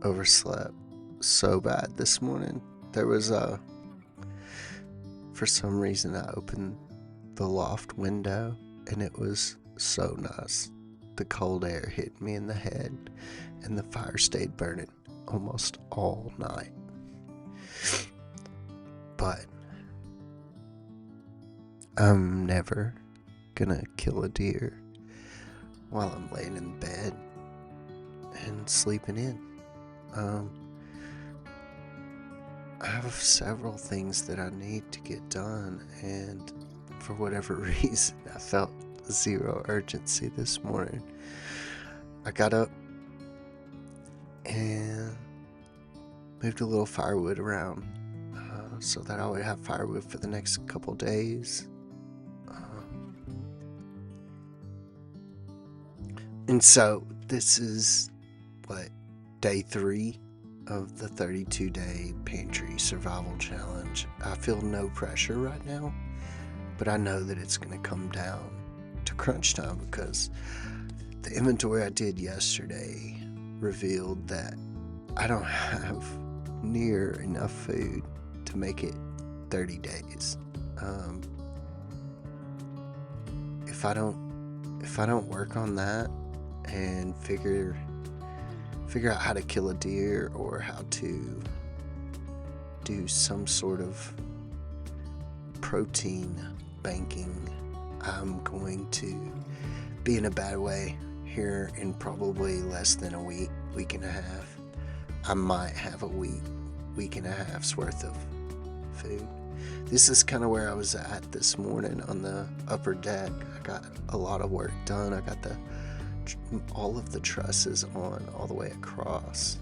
Overslept so bad this morning. There was for some reason I opened the loft window and it was so nice. The cold air hit me in the head and the fire stayed burning almost all night. But I'm never gonna kill a deer while I'm laying in bed and sleeping in. I have several things that I need to get done, and for whatever reason, I felt zero urgency this morning. I got up and moved a little firewood around so that I would have firewood for the next couple days. And so this is day 3 of the 32-day pantry survival challenge. I feel no pressure right now, but I know that it's going to come down to crunch time because the inventory I did yesterday revealed that I don't have near enough food to make it 30 days. If I don't work on that and figure out how to kill a deer or how to do some sort of protein banking, I'm going to be in a bad way here in probably less than a week and a half. I might have a week and a half's worth of food. This is kind of where I was at this morning on the upper deck. I got a lot of work done. I got all of the trusses on all the way across.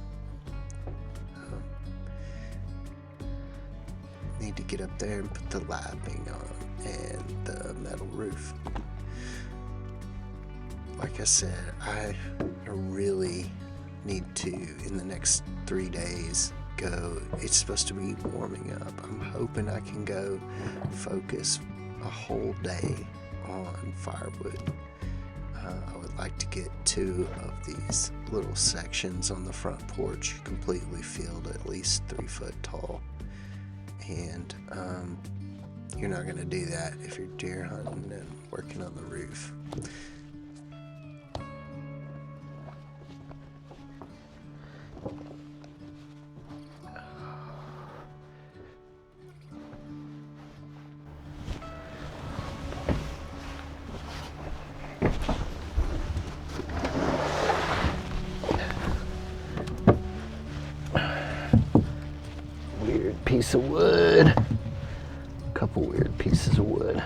Need to get up there and put the lapping on and the metal roof. Like I said, I really need to, in the next 3 days, go. It's supposed to be warming up. I'm hoping I can go focus a whole day on firewood. I would like to get 2 of these little sections on the front porch completely filled, at least 3 foot tall. And you're not going to do that if you're deer hunting and working on the roof. Piece of wood, a couple weird pieces of wood.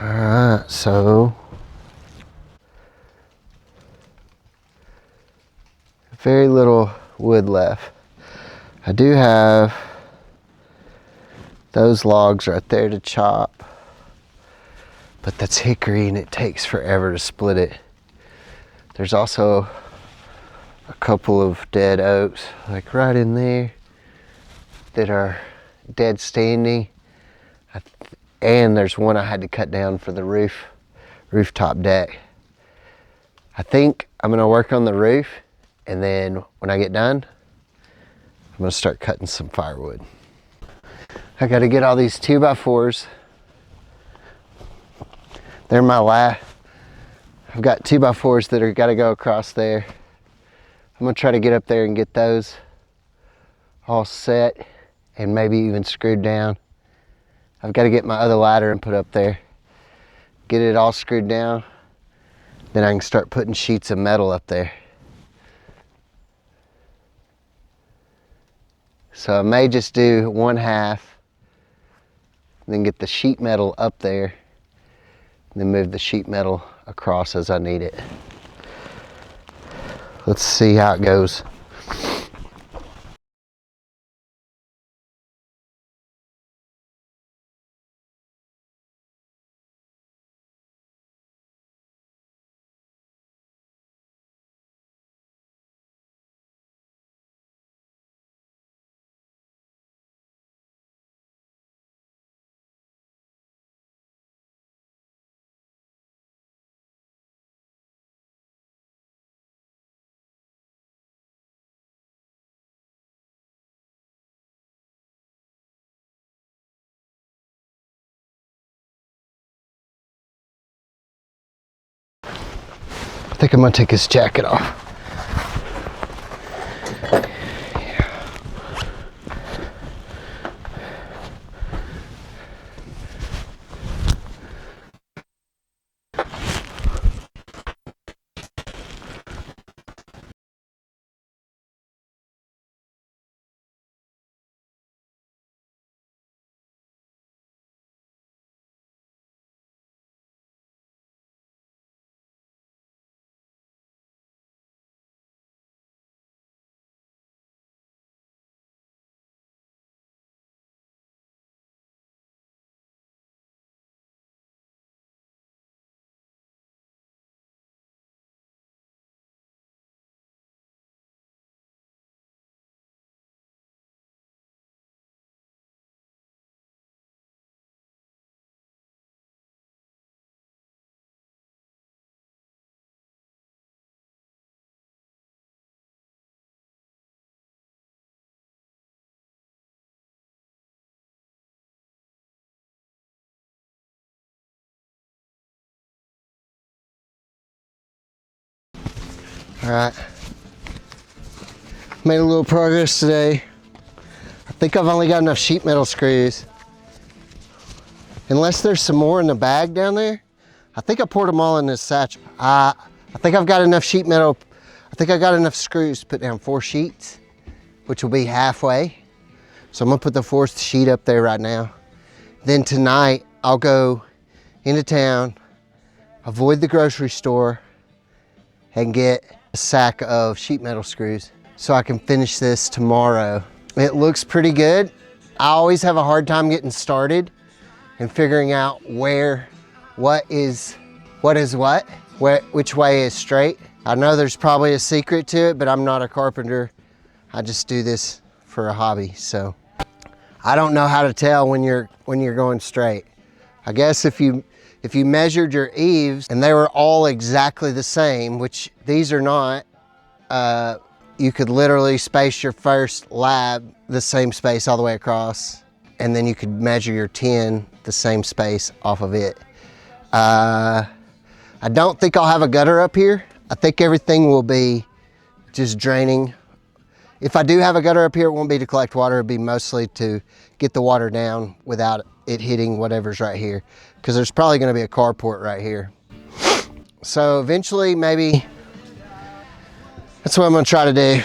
Alright, so very little wood left. I do have those logs right there to chop, but that's hickory and it takes forever to split it. There's also a couple of dead oaks, like right in there, that are dead standing. And there's one I had to cut down for the rooftop deck. I think I'm gonna work on the roof, and then when I get done, I'm gonna start cutting some firewood. I gotta get all these 2x4s. They're my last. I've got 2x4s that are gotta go across there. I'm gonna try to get up there and get those all set and maybe even screwed down. I've got to get my other ladder and put up there, get it all screwed down, then I can start putting sheets of metal up there. So I may just do one half, then get the sheet metal up there, then move the sheet metal across as I need it. Let's see how it goes. I think I'm gonna take his jacket off. All right, made a little progress today. I think I've only got enough sheet metal screws. Unless there's some more in the bag down there. I think I poured them all in this satchel. I think I've got enough sheet metal. I think I got enough screws to put down 4 sheets, which will be halfway. So I'm gonna put the 4th sheet up there right now. Then tonight, I'll go into town, avoid the grocery store, and get a sack of sheet metal screws so I can finish this tomorrow. It looks pretty good. I always have a hard time getting started and figuring out what is what, which way is straight. I know there's probably a secret to it, but I'm not a carpenter. I just do this for a hobby, so I don't know how to tell when you're going straight. I guess if you measured your eaves and they were all exactly the same, which these are not, you could literally space your first lab the same space all the way across, and then you could measure your tin the same space off of it. I don't think I'll have a gutter up here. I think everything will be just draining. If I do have a gutter up here, it won't be to collect water. It'll be mostly to get the water down without it hitting whatever's right here, because there's probably going to be a carport right here. So eventually, maybe that's what I'm going to try to do.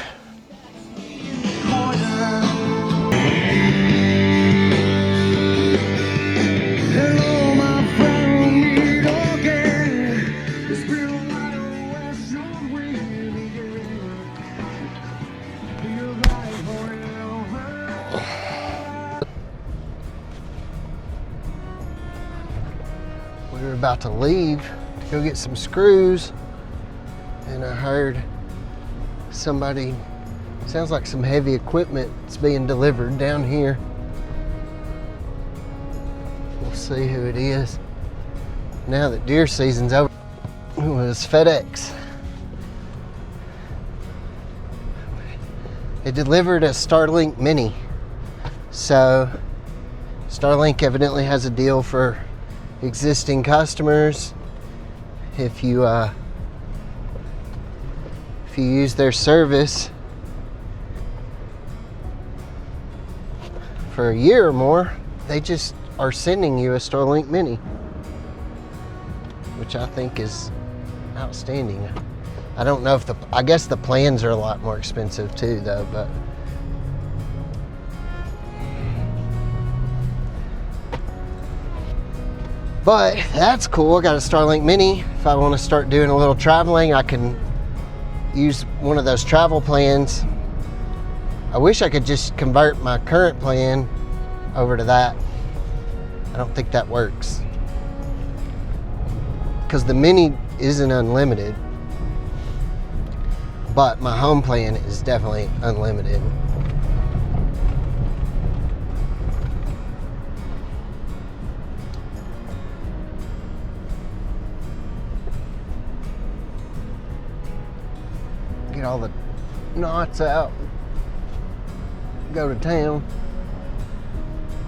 We were about to leave to go get some screws, and I heard Somebody, sounds like some heavy equipment is being delivered down here. We'll see who it is. Now that deer season's over, it was FedEx. They delivered a Starlink Mini. So Starlink evidently has a deal for existing customers. If you use their service for a year or more, they just are sending you a Starlink Mini, which I think is outstanding. I don't know if I guess the plans are a lot more expensive too though, but that's cool. I got a Starlink Mini. If I want to start doing a little traveling, I can use one of those travel plans. I wish I could just convert my current plan over to that. I don't think that works, because the Mini isn't unlimited, but my home plan is definitely unlimited. Get all the knots out, go to town.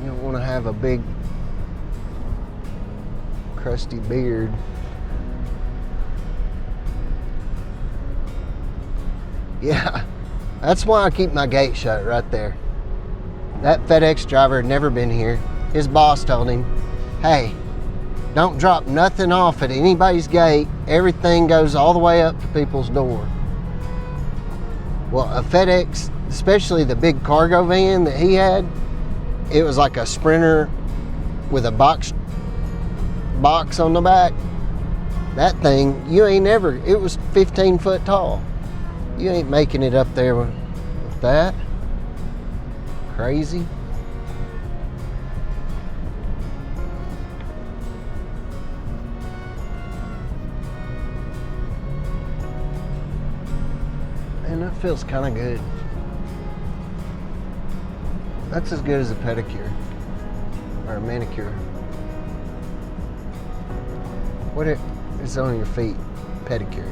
You don't want to have a big crusty beard. Yeah, that's why I keep my gate shut right there. That FedEx driver had never been here. His boss told him, hey, don't drop nothing off at anybody's gate. Everything goes all the way up to people's door. Well, a FedEx, especially the big cargo van that he had, it was like a Sprinter with a box on the back. That thing, you ain't never, it was 15 foot tall. You ain't making it up there with that. Crazy. And that feels kind of good. That's as good as a pedicure or a manicure. What is on your feet? Pedicure.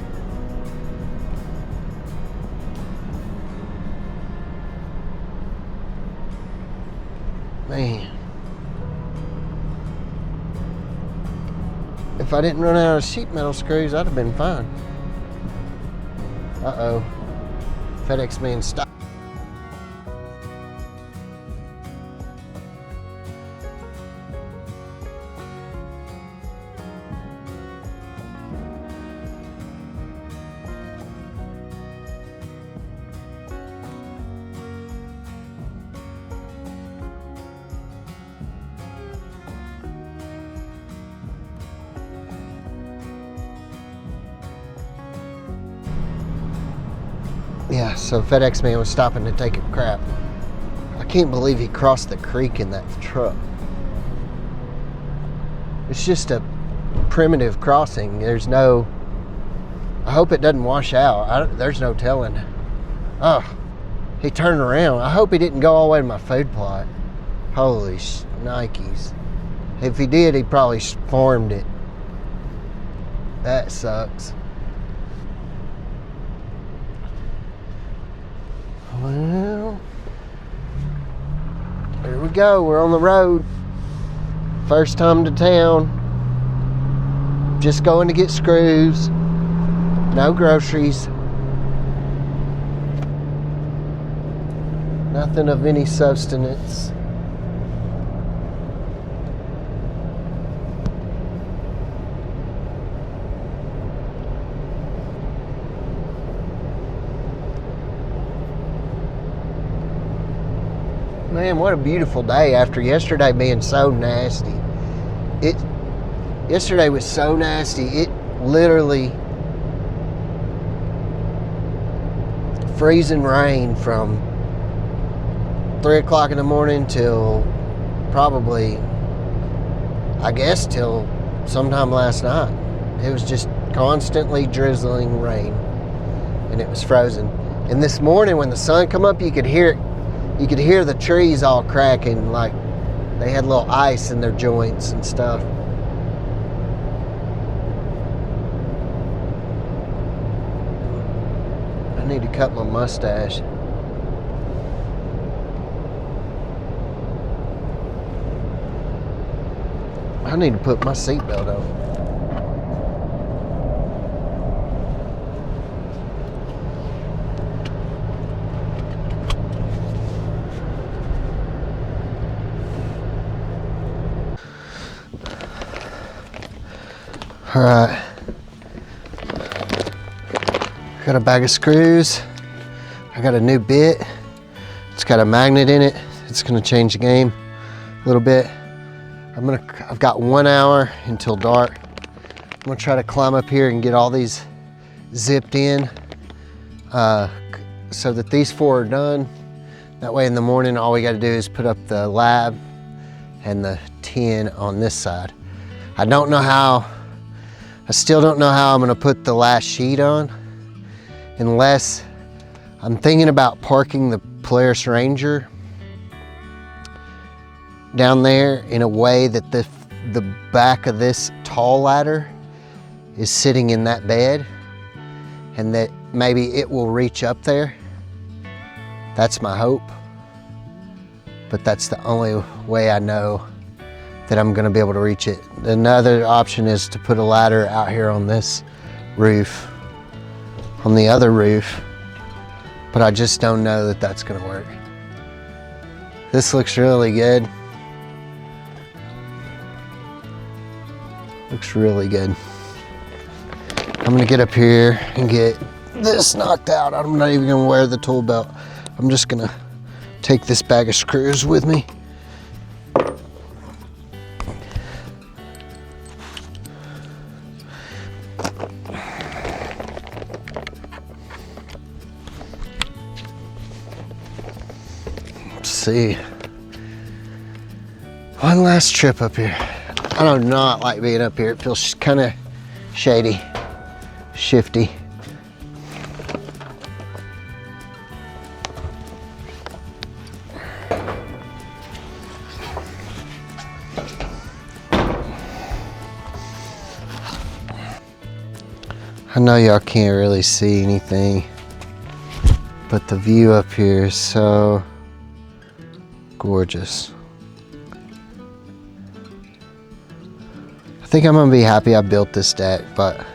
Man. If I didn't run out of sheet metal screws, I'd have been fine. Uh-oh. FedEx man, stop. Yeah, so FedEx man was stopping to take a crap. I can't believe he crossed the creek in that truck. It's just a primitive crossing. There's no, I hope it doesn't wash out. There's no telling. Oh, he turned around. I hope he didn't go all the way to my food plot. Holy Nikes. If he did, he probably formed it. That sucks. Well, here we go. We're on the road. First time to town. Just going to get screws. No groceries. Nothing of any substance. Man, what a beautiful day after yesterday being so nasty. Yesterday was so nasty. It literally freezing rain from 3 o'clock in the morning till probably, I guess, till sometime last night. It was just constantly drizzling rain, and it was frozen. And this morning when the sun come up, you could hear the trees all cracking, like they had little ice in their joints and stuff. I need to cut my mustache. I need to put my seatbelt on. All right, I got a bag of screws. I got a new bit. It's got a magnet in it. It's gonna change the game a little bit. I've got 1 hour until dark. I'm gonna try to climb up here and get all these zipped in so that these 4 are done. That way in the morning, all we gotta do is put up the lab and the tin on this side. I still don't know how I'm gonna put the last sheet on, unless I'm thinking about parking the Polaris Ranger down there in a way that the back of this tall ladder is sitting in that bed, and that maybe it will reach up there. That's my hope, but that's the only way I know that I'm gonna be able to reach it. Another option is to put a ladder out here on this roof, on the other roof, but I just don't know that that's gonna work. This looks really good. Looks really good. I'm gonna get up here and get this knocked out. I'm not even gonna wear the tool belt. I'm just gonna take this bag of screws with me. See, one last trip up here. I do not like being up here. It feels kind of shady, shifty. I know y'all can't really see anything, but the view up here is so gorgeous. I think I'm gonna be happy I built this deck, but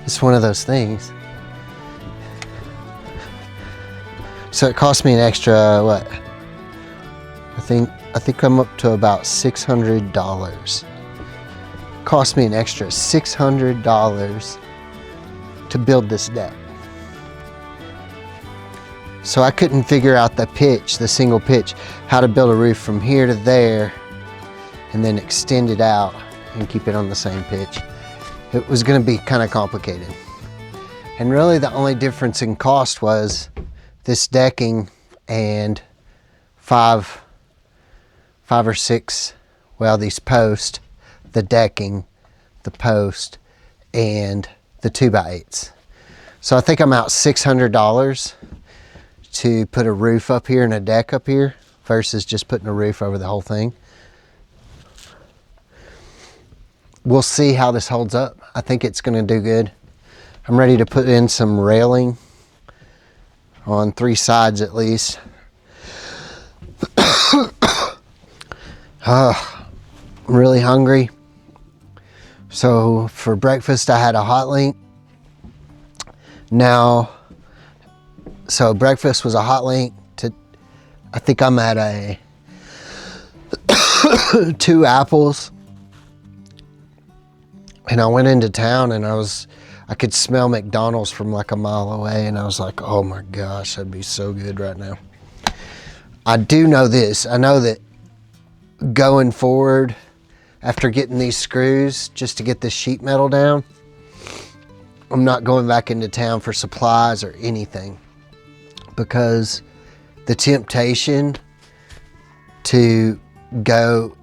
it's one of those things. So it cost me an extra, what? I think I'm up to about $600. Cost me an extra $600 to build this deck. So I couldn't figure out the pitch, the single pitch, how to build a roof from here to there and then extend it out and keep it on the same pitch. It was gonna be kind of complicated. And really the only difference in cost was this decking and five or six, well, these posts, the decking, the post, and the 2x8s. So I think I'm out $600 to put a roof up here and a deck up here versus just putting a roof over the whole thing. We'll see how this holds up. I think it's gonna do good. I'm ready to put in some railing on 3 sides at least. I'm really hungry. So for breakfast I had a hot link. So breakfast was a hot link to, I think I'm at a 2 apples. And I went into town and I could smell McDonald's from like a mile away, and I was like, oh my gosh, that'd be so good right now. I do know this, I know that going forward, after getting these screws, just to get this sheet metal down, I'm not going back into town for supplies or anything, because the temptation to go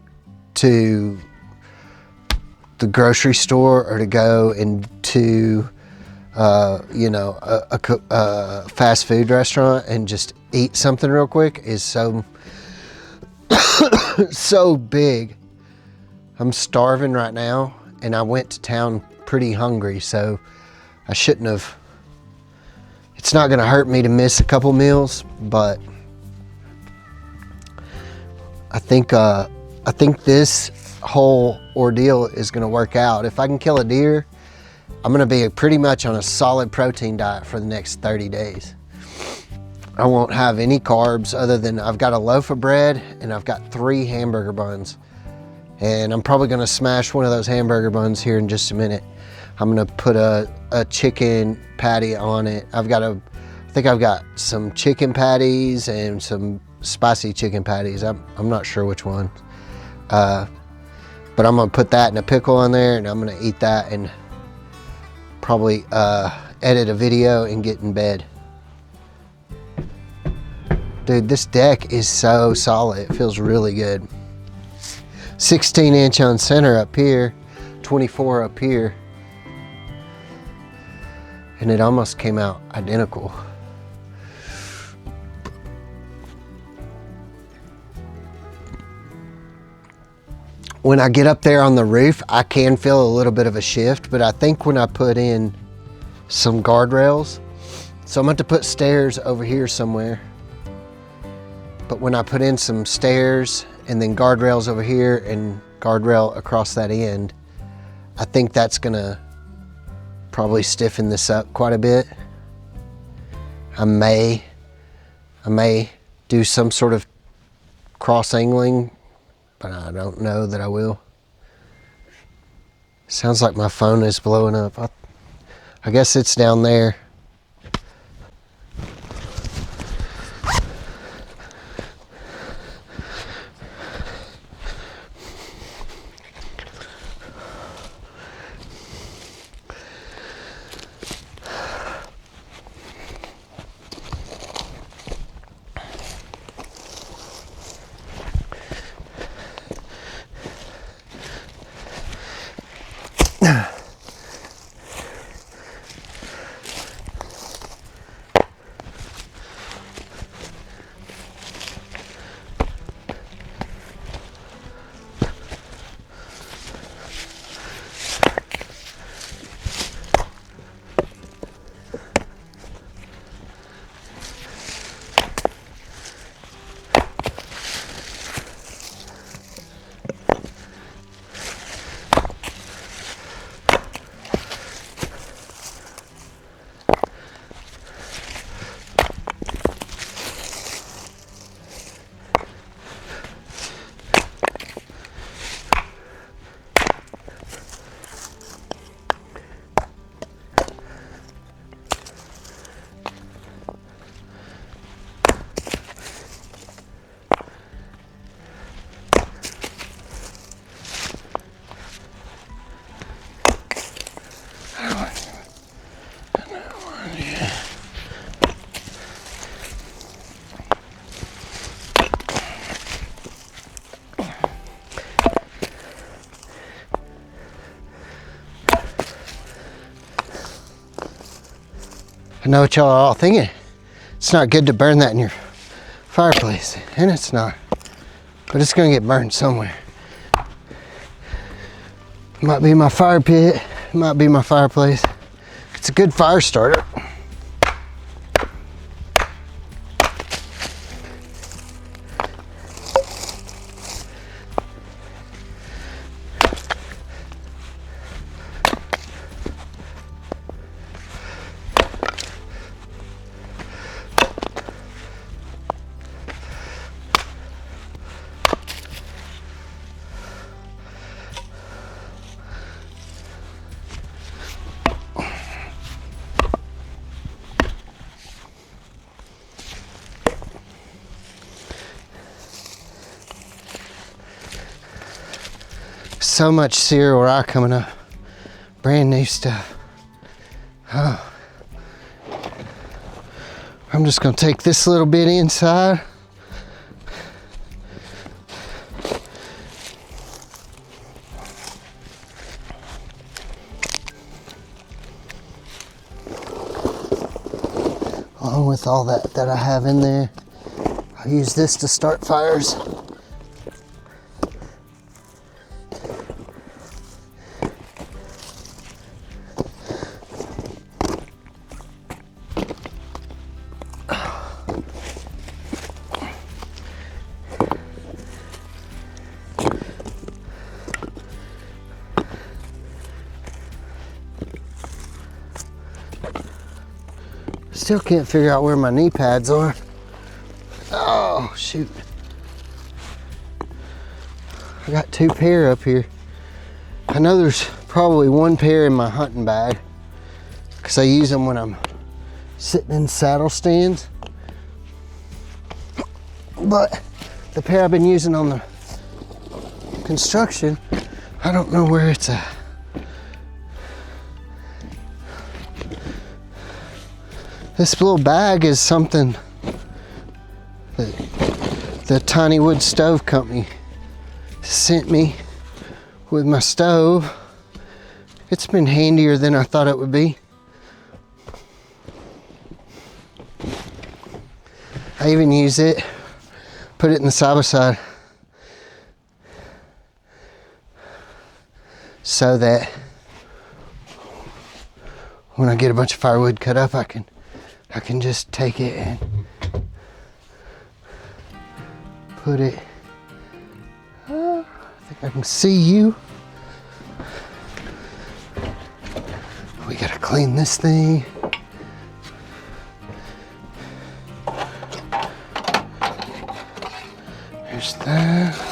to the grocery store or to go into you know, a fast food restaurant and just eat something real quick is so so big. I'm starving right now, and I went to town pretty hungry, so I shouldn't have. It's not gonna hurt me to miss a couple meals, but I think this whole ordeal is gonna work out. If I can kill a deer, I'm gonna be pretty much on a solid protein diet for the next 30 days. I won't have any carbs other than I've got a loaf of bread and I've got 3 hamburger buns. And I'm probably gonna smash one of those hamburger buns here in just a minute. I'm gonna put a chicken patty on it. I think I've got some chicken patties and some spicy chicken patties. I'm not sure which one. But I'm gonna put that in a pickle on there, and I'm gonna eat that and probably edit a video and get in bed. Dude, this deck is so solid. It feels really good. 16-inch on center up here, 24 up here. And it almost came out identical. When I get up there on the roof, I can feel a little bit of a shift, but I think when I put in some guardrails, so I'm going to put stairs over here somewhere. But when I put in some stairs and then guardrails over here and guardrail across that end, I think that's gonna probably stiffen this up quite a bit. I may do some sort of cross angling, but I don't know that I will. Sounds like my phone is blowing up. I guess it's down there. I know what y'all are all thinking. It's not good to burn that in your fireplace, and it's not. But it's gonna get burned somewhere. It might be my fire pit, it might be my fireplace. It's a good fire starter. So much cereal rye coming up. Brand new stuff. Oh. I'm just gonna take this little bit inside. along with all that I have in there. I'll use this to start fires. Still can't figure out where my knee pads are. Oh, shoot. I got 2 pair up here. I know there's probably 1 pair in my hunting bag because I use them when I'm sitting in saddle stands. But the pair I've been using on the construction, I don't know where it's at. This little bag is something that the Tiny Wood Stove Company sent me with my stove. It's been handier than I thought it would be. I even use it, put it in the side by side so that when I get a bunch of firewood cut up, I can just take it and put it. I think I can see you. We gotta clean this thing. There's that.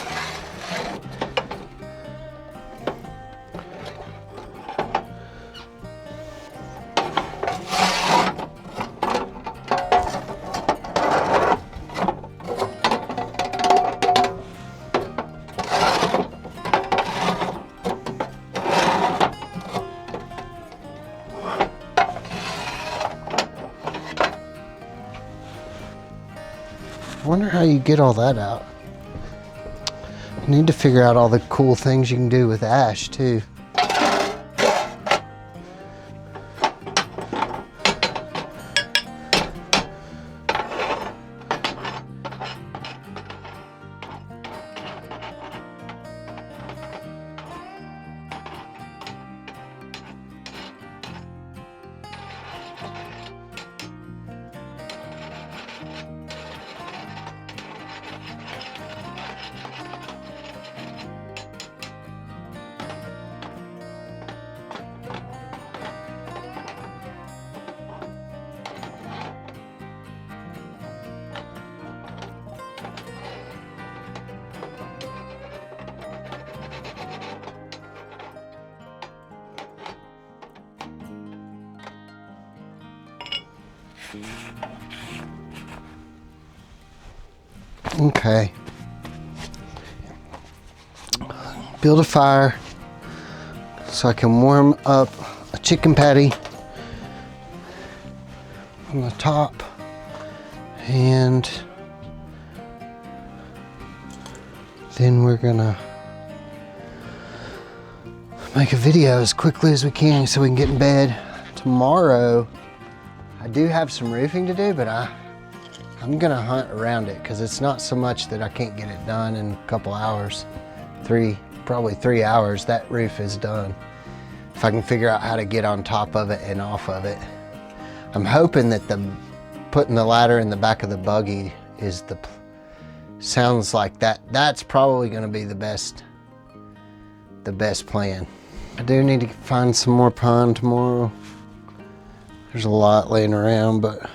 I wonder how you get all that out. You need to figure out all the cool things you can do with ash too. Okay. Build a fire so I can warm up a chicken patty on the top, and then we're gonna make a video as quickly as we can so we can get in bed. Tomorrow I do have some roofing to do, but I'm gonna hunt around it because it's not so much that I can't get it done in a couple hours. Probably 3 hours, that roof is done. If I can figure out how to get on top of it and off of it. I'm hoping that putting the ladder in the back of the buggy is sounds like that's probably gonna be the best plan. I do need to find some more pine tomorrow. There's a lot laying around, but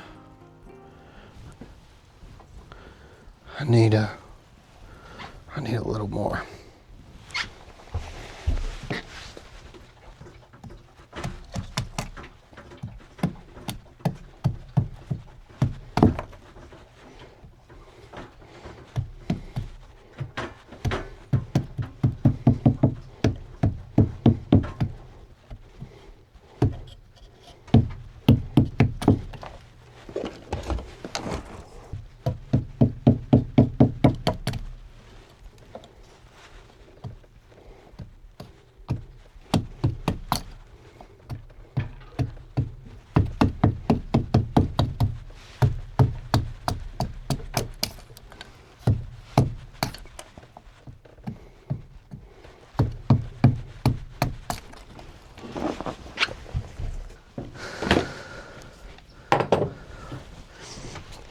I need a little more.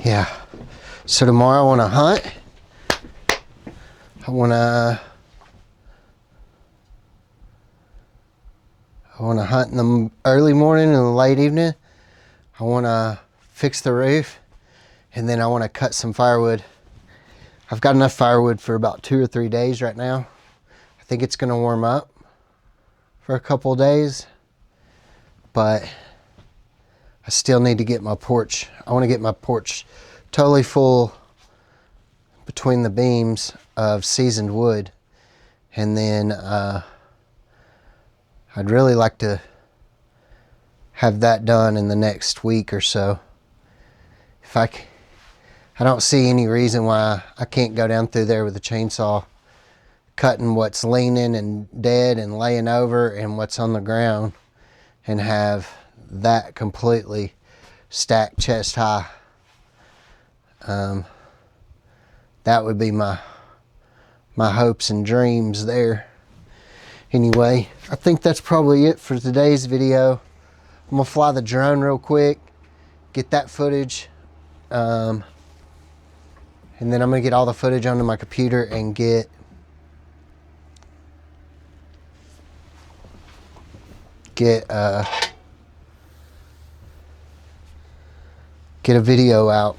Yeah. So tomorrow I want to hunt. I want to hunt in the early morning and the late evening. I want to fix the roof, and then I want to cut some firewood. I've got enough firewood for about 2 or 3 days right now. I think it's going to warm up for a couple of days, but I still need to get my porch. I want to get my porch totally full between the beams of seasoned wood, and then I'd really like to have that done in the next week or so. If I don't see any reason why I can't go down through there with a chainsaw, cutting what's leaning and dead and laying over and what's on the ground, and have that completely stacked chest high. That would be my hopes and dreams there. Anyway, I think that's probably it for today's video. I'm gonna fly the drone real quick, get that footage, and then I'm gonna get all the footage onto my computer and get a video out.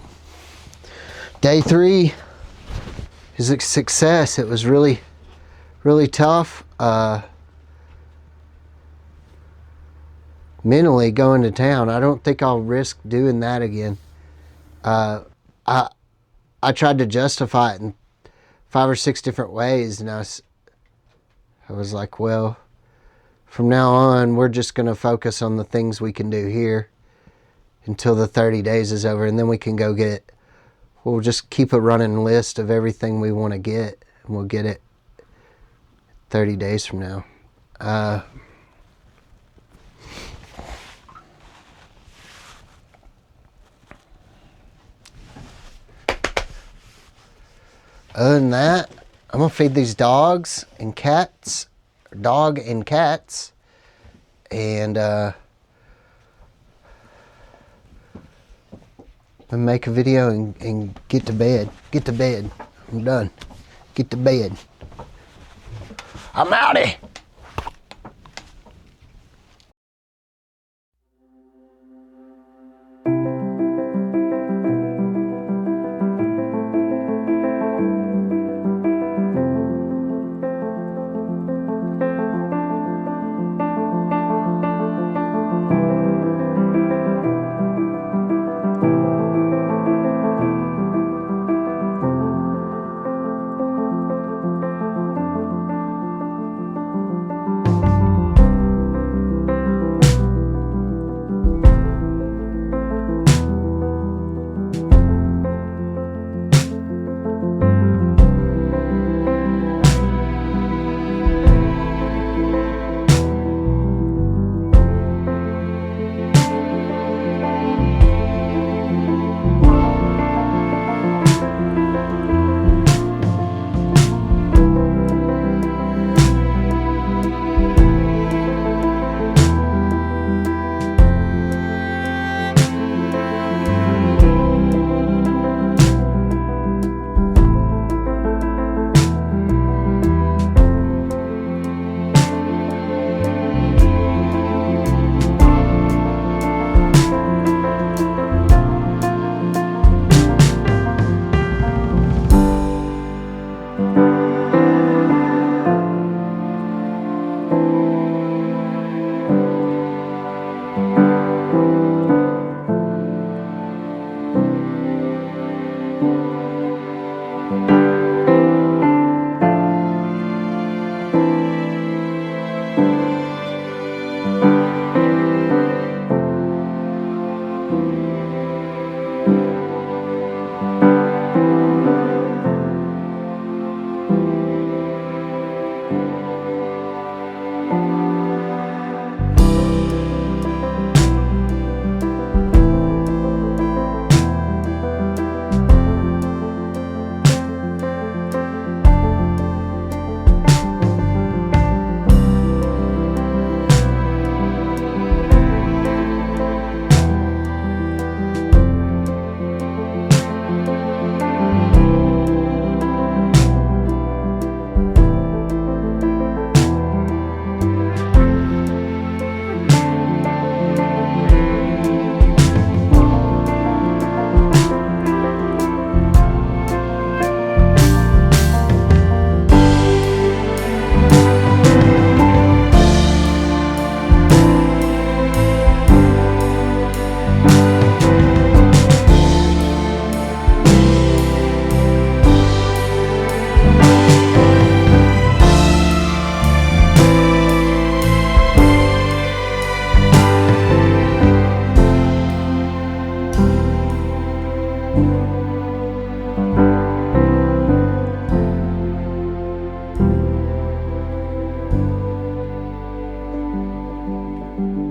Day 3 is a success. It was really tough. Mentally going to town. I don't think I'll risk doing that again. I tried to justify it in 5 or 6 different ways, and I was like, well, from now on, we're just going to focus on the things we can do here until the 30 days is over, and then we can go we'll just keep a running list of everything we want to get, and we'll get it 30 days from now. Other than that, I'm gonna feed these dogs and cats, and make a video and get to bed. I'm done. Get to bed. I'm outie.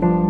you.